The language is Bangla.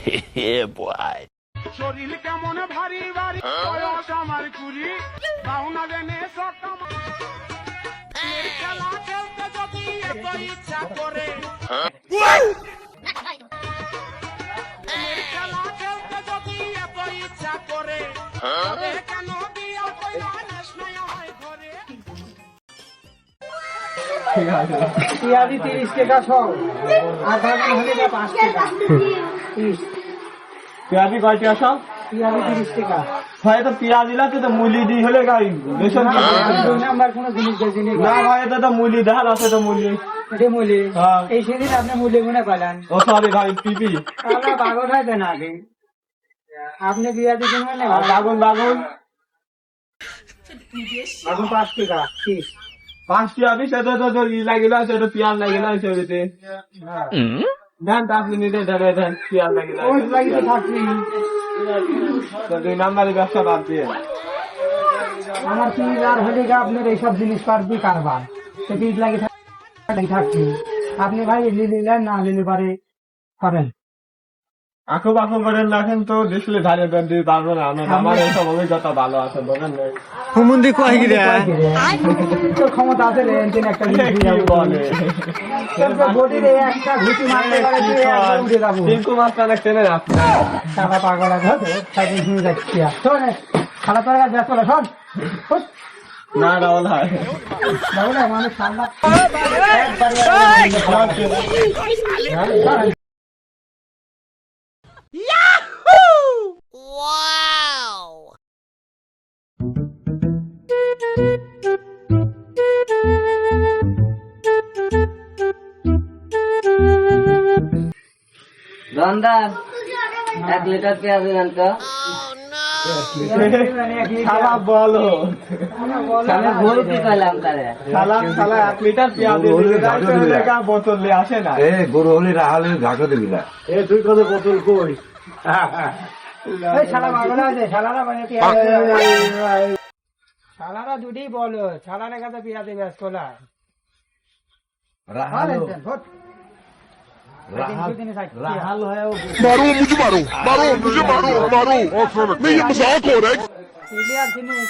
Yeah, boy. শরীর কেমন ভারী ভারী বয়স আমার কুড়ি পাওনা জেনে সকাম খেলা খেলতে যদি এত ইচ্ছা করে খেলা খেলতে যদি এত ইচ্ছা করে তবে কেন বিয়া কইরা নেশনায় হয় ঘরে পেঁয়াজি 30 টাকা সব আর বাকি হলে 5 টাকা 30 পেঁয়াজি কয় টাকা সব? পেঁয়াজি 30 টাকা ভাই তো পেঁয়াজি লাগছে তো মুলি দি হলে গাই বেসন কি দুই নাম্বার কোনো জিনিস দেখি না ভাই এটা তো মুলি দেখাল আছে তো মুলি এটা মূল্যে হ্যাঁ। এই সেদিন আপনি মূল্যে গুনে পেলেন ও সরি ভাই পিপি আমরা পাগল হয় দেন আগে আপনি পেঁয়াজি কিনবেন না বাগুন বাগুন এখন 5 টাকা 30 5 টাকা বি সেটা তো ই লাগিল আছে তো পেঁয়াজ লাগিল আছে ওইতে দেন তা আপনি নিতে দেন পেঁয়াজ লাগিল ওই লাগি তো থাকবি তো দুই নাম্বারের ব্যবসা বাদ দিয়ে আমার 3000 হলে আপনার এইসব জিনিস পারবি কারবার তো 30 লাগি থাকবি আপনি ভাই নিলেন না নিলে পারে করেন আঁকো বাঁকো করেন রাখেন তো দেখলে ধারে দিতে পারবো না আমার এইসব অভিজ্ঞতা ভালো আছে বলেন না হুমুন্দি কয় কি রে তোর ক্ষমতা আছে রে এনটিন একটা কি বলে বডিরে একটা ঘুষি মারতে পারে তুই একদম উড়ে যাবো টিঙ্কু মাস্টার চেনেন আপনি টাকা পাগল আছে সাইকেল শুনে যাচ্ছি শোন খালা তোর কাছে ব্যস্ত শোন না রাহুল ভাই বাবু না মানুষ ঠান্ডা Wow. দোকানদার 1 লিটার পেঁয়াজ দেন তো। শালা বলো আমি ভুল কি কইলাম তারে? শালা 1 লিটার পেঁয়াজ দিয়ে বোতল নিয়ে আসে না গরু হলে রাহালে ঘাটো দিবি না তুই কত বোতল কই এই শালা পাগল আছে শালারা মানে শালারা দুটি বলো শালারা কাছে পিয়াতে ব্যস্ত না রাহাল রাহাল হয়েও জিনিস